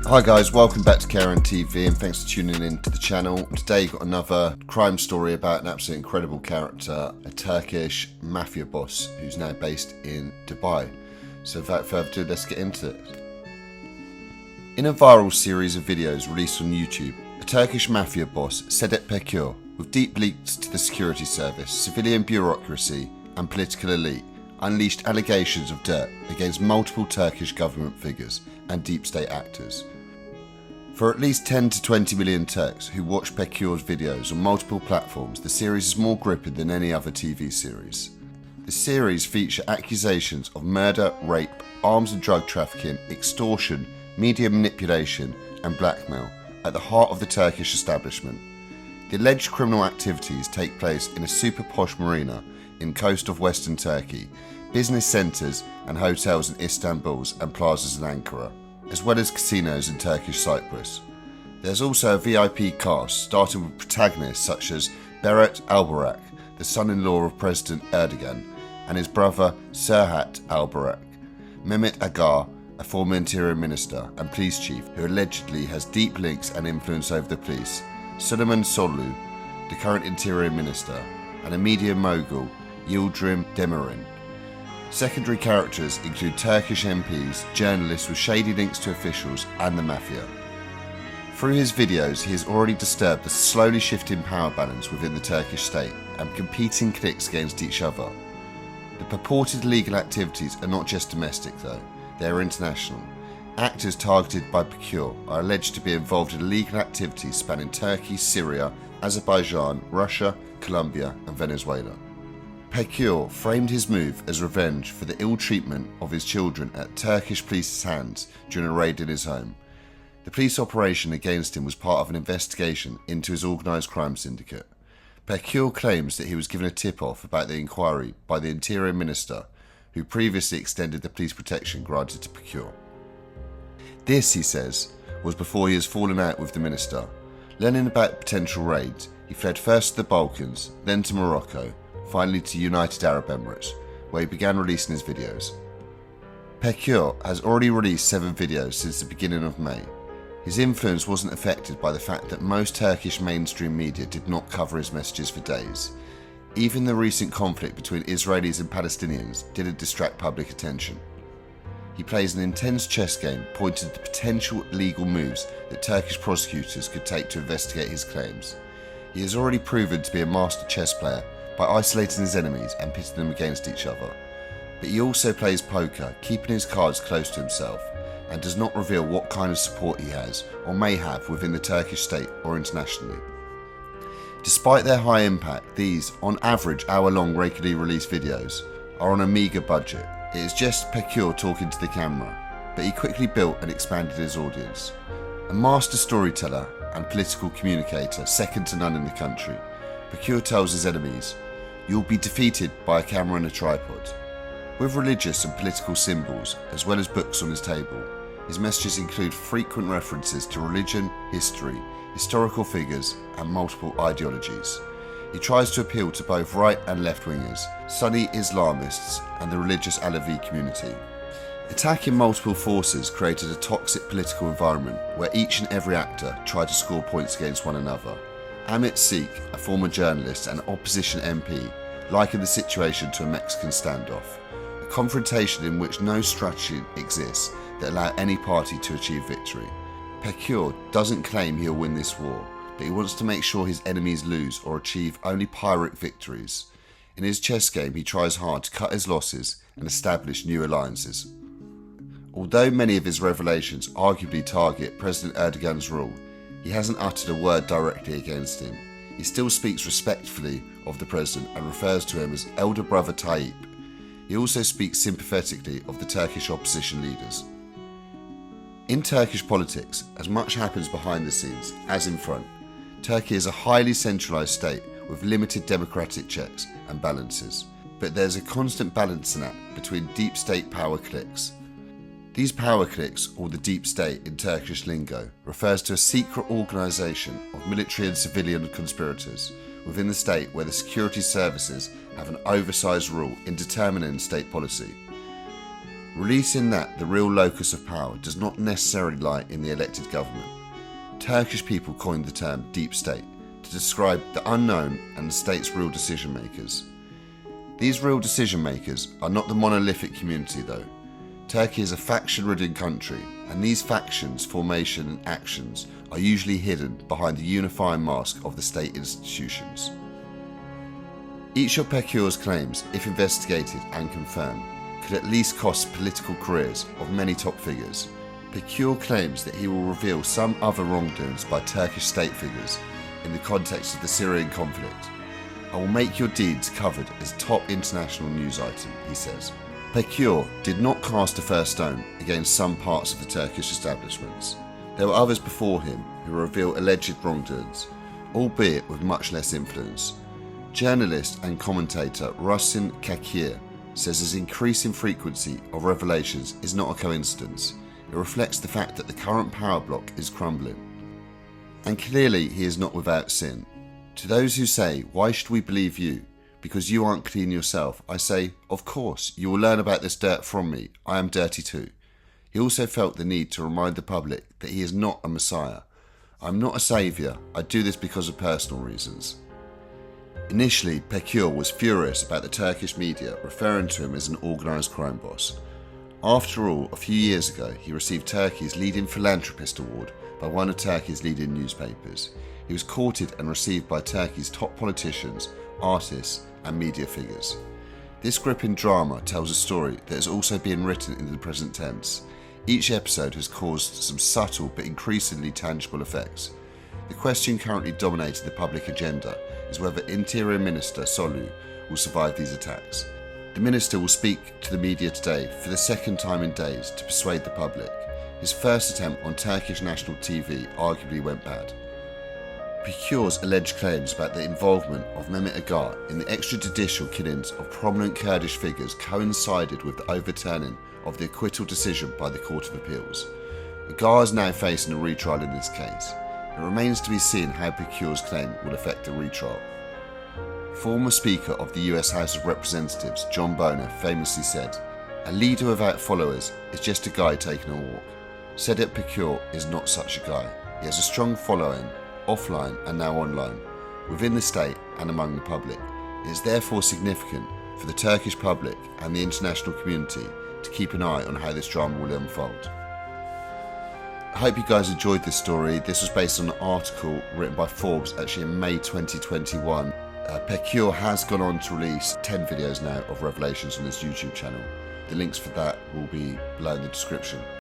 Hi guys, welcome back to KRN-TV and thanks for tuning in to the channel. Today you've got another crime story about an absolutely incredible character, a Turkish Mafia boss who's now based in Dubai. So without further ado, let's get into it. In a viral series of videos released on YouTube, a Turkish Mafia boss, Sedat Peker, with deep links to the security service, civilian bureaucracy and political elite, unleashed allegations of dirt against multiple Turkish government figures and deep state actors. For at least 10 to 20 million Turks who watch Peker's videos on multiple platforms, the series is more gripping than any other TV series. The series feature accusations of murder, rape, arms and drug trafficking, extortion, media manipulation and blackmail at the heart of the Turkish establishment. The alleged criminal activities take place in a super posh marina in coast of Western Turkey, business centres and hotels in Istanbul and plazas in Ankara, as well as casinos in Turkish Cyprus. There's also a VIP cast, starting with protagonists such as Berat Albayrak, the son-in-law of President Erdogan, and his brother Serhat Albayrak, Mehmet Agar, a former interior minister and police chief who allegedly has deep links and influence over the police, Süleyman Soylu, the current interior minister, and a media mogul, Yildirim Demirel. Secondary characters include Turkish MPs, journalists with shady links to officials, and the mafia. Through his videos, he has already disturbed the slowly shifting power balance within the Turkish state and competing cliques against each other. The purported illegal activities are not just domestic though, they are international. Actors targeted by Peker are alleged to be involved in illegal activities spanning Turkey, Syria, Azerbaijan, Russia, Colombia, and Venezuela. Peker framed his move as revenge for the ill treatment of his children at Turkish police's hands during a raid in his home. The police operation against him was part of an investigation into his organised crime syndicate. Peker claims that he was given a tip-off about the inquiry by the Interior Minister, who previously extended the police protection granted to Peker. This, he says, was before he has fallen out with the minister. Learning about potential raids, he fled first to the Balkans, then to Morocco, finally to United Arab Emirates, where he began releasing his videos. Peker has already released 7 videos since the beginning of May. His influence wasn't affected by the fact that most Turkish mainstream media did not cover his messages for days. Even the recent conflict between Israelis and Palestinians didn't distract public attention. He plays an intense chess game pointing to the potential legal moves that Turkish prosecutors could take to investigate his claims. He has already proven to be a master chess player by isolating his enemies and pitting them against each other. But he also plays poker, keeping his cards close to himself, and does not reveal what kind of support he has or may have within the Turkish state or internationally. Despite their high impact, these, on average hour-long regularly released videos, are on a meagre budget. It is just Peker talking to the camera, but he quickly built and expanded his audience. A master storyteller and political communicator, second to none in the country, Peker tells his enemies, "You'll be defeated by a camera and a tripod." With religious and political symbols, as well as books on his table, his messages include frequent references to religion, history, historical figures, and multiple ideologies. He tries to appeal to both right and left-wingers, Sunni Islamists, and the religious Alevi community. Attacking multiple forces created a toxic political environment where each and every actor tried to score points against one another. Amit Seek, a former journalist and opposition MP, likened the situation to a Mexican standoff, a confrontation in which no strategy exists that allows any party to achieve victory. Peker doesn't claim he'll win this war, but he wants to make sure his enemies lose or achieve only Pyrrhic victories. In his chess game, he tries hard to cut his losses and establish new alliances. Although many of his revelations arguably target President Erdogan's rule, he hasn't uttered a word directly against him. He still speaks respectfully of the president and refers to him as elder brother Tayyip. He also speaks sympathetically of the Turkish opposition leaders. In Turkish politics, as much happens behind the scenes as in front. Turkey is a highly centralised state with limited democratic checks and balances, but there's a constant balancing act between deep state power cliques. These power cliques, or the deep state in Turkish lingo, refers to a secret organisation of military and civilian conspirators within the state where the security services have an oversized role in determining state policy. releasing that the real locus of power does not necessarily lie in the elected government. Turkish people coined the term deep state to describe the unknown and the state's real decision makers. These real decision makers are not the monolithic community though. Turkey is a faction-ridden country, and these factions, formation and actions are usually hidden behind the unifying mask of the state institutions. Each of Peker's claims, if investigated and confirmed, could at least cost political careers of many top figures. Peker claims that he will reveal some other wrongdoings by Turkish state figures in the context of the Syrian conflict. I will make your deeds covered as a top international news item, he says. Peker did not cast a first stone against some parts of the Turkish establishments. There were others before him who revealed alleged wrongdoings, albeit with much less influence. Journalist and commentator Rusin Kakir says his increasing frequency of revelations is not a coincidence. It reflects the fact that the current power bloc is crumbling. And clearly he is not without sin. To those who say, why should we believe you? Because you aren't clean yourself, I say, of course, you will learn about this dirt from me. I am dirty too. He also felt the need to remind the public that he is not a messiah. I'm not a saviour. I do this because of personal reasons. Initially, Peker was furious about the Turkish media referring to him as an organised crime boss. After all, a few years ago, he received Turkey's leading philanthropist award by one of Turkey's leading newspapers. He was courted and received by Turkey's top politicians, artists and media figures. This gripping drama tells a story that is also being written in the present tense. Each episode has caused some subtle but increasingly tangible effects. The question currently dominating the public agenda is whether Interior Minister Solu will survive these attacks. The minister will speak to the media today for the second time in days to persuade the public. His first attempt on Turkish national TV arguably went bad. Peker's alleged claims about the involvement of Mehmet Agar in the extrajudicial killings of prominent Kurdish figures coincided with the overturning of the acquittal decision by the Court of Appeals. Agar is now facing a retrial in this case. It remains to be seen how Peker's claim will affect the retrial. Former Speaker of the US House of Representatives John Boehner famously said, "A leader without followers is just a guy taking a walk." Sedat Peker is not such a guy. He has a strong following, offline and now online, within the state and among the public. It is therefore significant for the Turkish public and the international community to keep an eye on how this drama will unfold. I hope you guys enjoyed this story. This was based on an article written by Forbes actually in May 2021. Peker has gone on to release 10 videos now of revelations on his YouTube channel. The links for that will be below in the description.